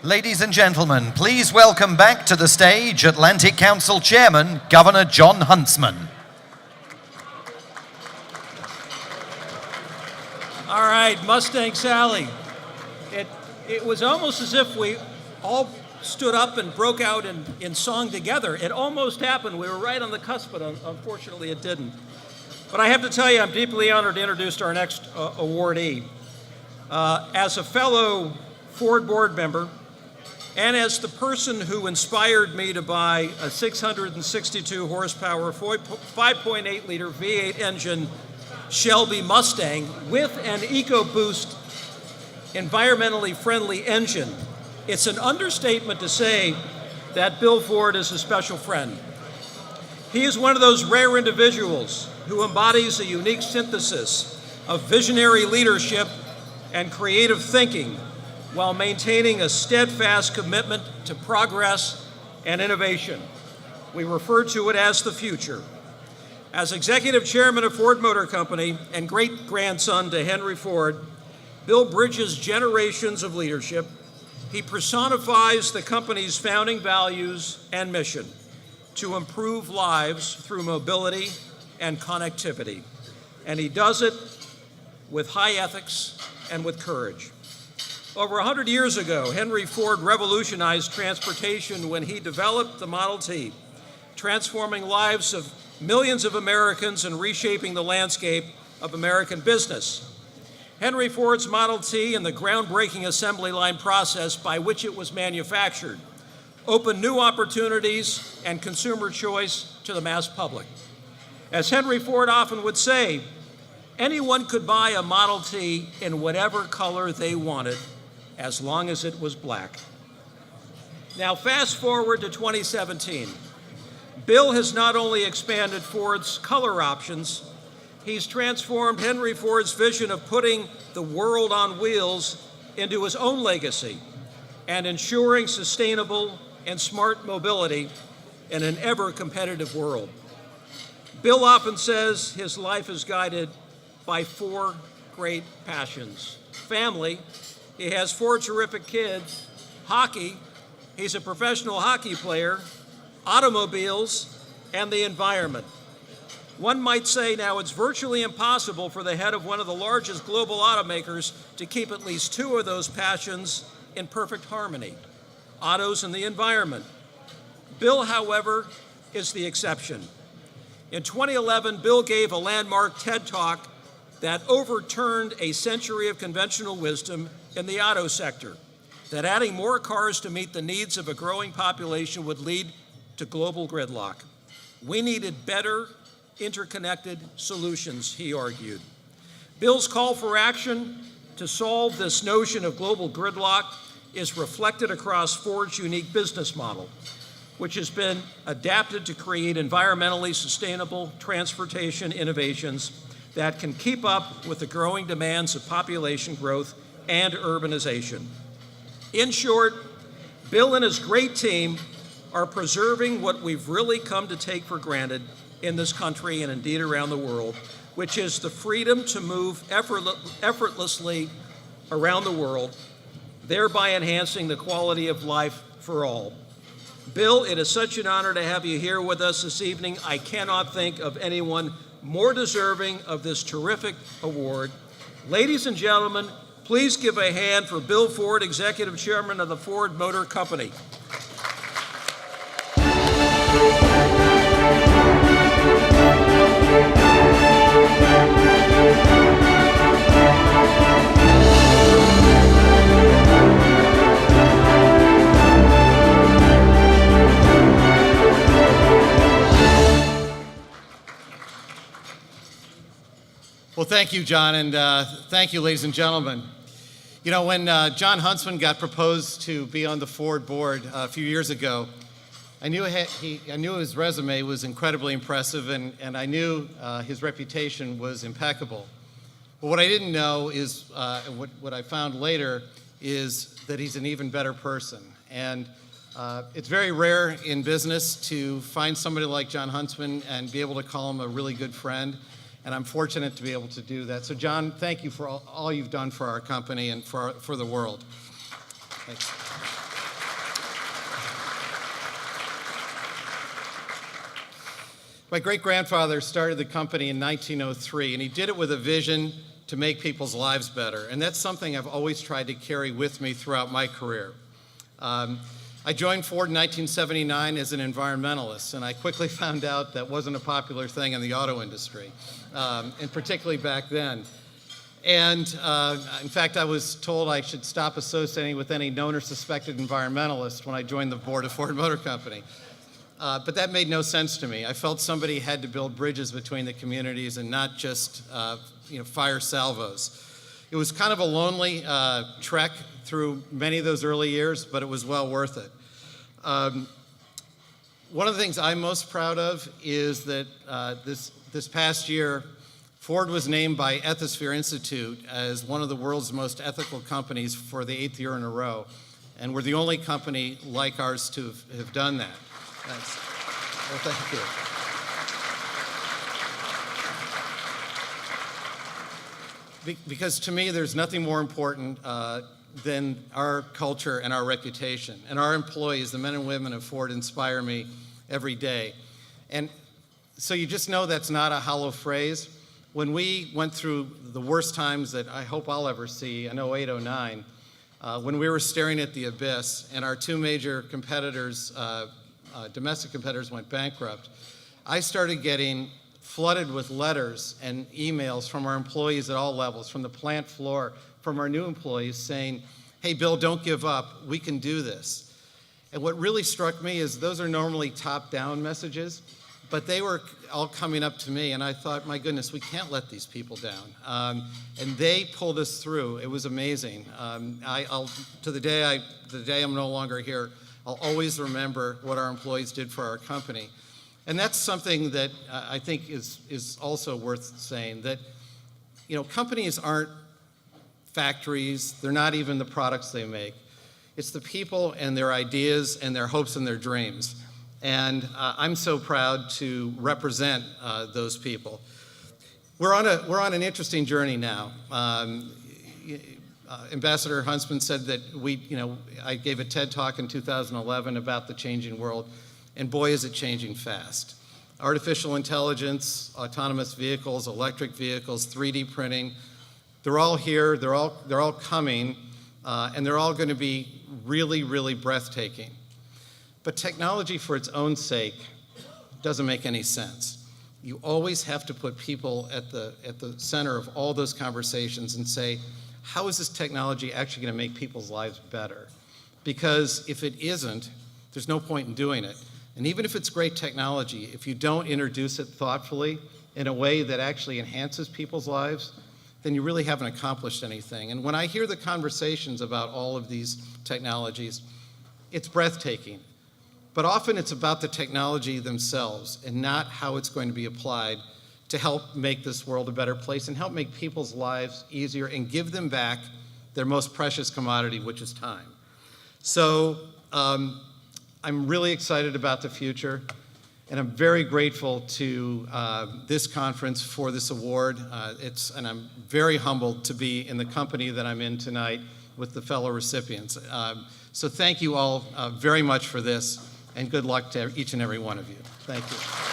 Ladies and gentlemen, please welcome back to the stage Atlantic Council Chairman, Governor John Huntsman. All right, Mustang Sally. It was almost as if we all stood up and broke out in song together. It almost happened. We were right on the cusp, but unfortunately it didn't. But I have to tell you, I'm deeply honored to introduce our next awardee. As a fellow Ford board member, and as the person who inspired me to buy a 662 horsepower, 5.8 liter V8 engine Shelby Mustang with an EcoBoost environmentally friendly engine, it's an understatement to say that Bill Ford is a special friend. He is one of those rare individuals who embodies a unique synthesis of visionary leadership and creative thinking while maintaining a steadfast commitment to progress and innovation. We refer to it as the future. As executive chairman of Ford Motor Company and great-grandson to Henry Ford, Bill bridges generations of leadership. He personifies the company's founding values and mission to improve lives through mobility and connectivity. And he does it with high ethics and with courage. Over 100 years ago, Henry Ford revolutionized transportation when he developed the Model T, transforming lives of millions of Americans and reshaping the landscape of American business. Henry Ford's Model T and the groundbreaking assembly line process by which it was manufactured opened new opportunities and consumer choice to the mass public. As Henry Ford often would say, anyone could buy a Model T in whatever color they wanted, as long as it was black. Now, fast forward to 2017. Bill has not only expanded Ford's color options, he's transformed Henry Ford's vision of putting the world on wheels into his own legacy and ensuring sustainable and smart mobility in an ever-competitive world. Bill often says his life is guided by four great passions: family, he has four terrific kids; hockey, he's a professional hockey player; automobiles, and the environment. One might say now it's virtually impossible for the head of one of the largest global automakers to keep at least two of those passions in perfect harmony: autos and the environment. Bill, however, is the exception. In 2011, Bill gave a landmark TED Talk that overturned a century of conventional wisdom in the auto sector, that adding more cars to meet the needs of a growing population would lead to global gridlock. We needed better, interconnected solutions, he argued. Bill's call for action to solve this notion of global gridlock is reflected across Ford's unique business model, which has been adapted to create environmentally sustainable transportation innovations that can keep up with the growing demands of population growth and urbanization. In short, Bill and his great team are preserving what we've really come to take for granted in this country and indeed around the world, which is the freedom to move effortlessly around the world, thereby enhancing the quality of life for all. Bill, it is such an honor to have you here with us this evening. I cannot think of anyone more deserving of this terrific award. Ladies and gentlemen, please give a hand for Bill Ford, Executive Chairman of the Ford Motor Company. Well, thank you, John, and thank you, ladies and gentlemen. You know, when John Huntsman got proposed to be on the Ford board a few years ago, I knew his resume was incredibly impressive, and I knew his reputation was impeccable. But what I didn't know is, what I found later, is that he's an even better person. And it's very rare in business to find somebody like John Huntsman and be able to call him a really good friend. And I'm fortunate to be able to do that. So, John, thank you for all you've done for our company and for the world. Thanks. My great-grandfather started the company in 1903, and he did it with a vision to make people's lives better. And that's something I've always tried to carry with me throughout my career. I joined Ford in 1979 as an environmentalist, and I quickly found out that wasn't a popular thing in the auto industry, and particularly back then. And in fact, I was told I should stop associating with any known or suspected environmentalist when I joined the board of Ford Motor Company. But that made no sense to me. I felt somebody had to build bridges between the communities and not just fire salvos. It was kind of a lonely trek through many of those early years, but it was well worth it. One of the things I'm most proud of is that this past year, Ford was named by Ethisphere Institute as one of the world's most ethical companies for the 8th year in a row. And we're the only company like ours to have done that. Thanks. Well, thank you. Because to me, there's nothing more important than our culture and our reputation. And our employees, the men and women of Ford, inspire me every day. And so you just know that's not a hollow phrase. When we went through the worst times that I hope I'll ever see in 08, 09, when we were staring at the abyss and our two major competitors, domestic competitors, went bankrupt, I started getting flooded with letters and emails from our employees at all levels, from the plant floor, from our new employees saying, hey, Bill, don't give up. We can do this. And what really struck me is those are normally top-down messages, but they were all coming up to me, and I thought, my goodness, we can't let these people down. And they pulled us through. It was amazing. To the day I'm no longer here, I'll always remember what our employees did for our company. And that's something that I think is also worth saying, that companies aren't factories. They're not even the products they make. It's the people and their ideas and their hopes and their dreams. And I'm so proud to represent those people. We're on an interesting journey now. Ambassador Huntsman said that I gave a TED Talk in 2011 about the changing world, and boy, is it changing fast. Artificial intelligence, autonomous vehicles, electric vehicles, 3D printing, they're all here, they're all coming, and they're all going to be really, really breathtaking. But technology for its own sake doesn't make any sense. You always have to put people at the center of all those conversations and say, how is this technology actually going to make people's lives better? Because if it isn't, there's no point in doing it. And even if it's great technology, if you don't introduce it thoughtfully in a way that actually enhances people's lives, then you really haven't accomplished anything. And when I hear the conversations about all of these technologies, it's breathtaking. But often it's about the technology themselves and not how it's going to be applied to help make this world a better place and help make people's lives easier and give them back their most precious commodity, which is time. So I'm really excited about the future, and I'm very grateful to this conference for this award. And I'm very humbled to be in the company that I'm in tonight with the fellow recipients. So thank you all very much for this, and good luck to each and every one of you. Thank you.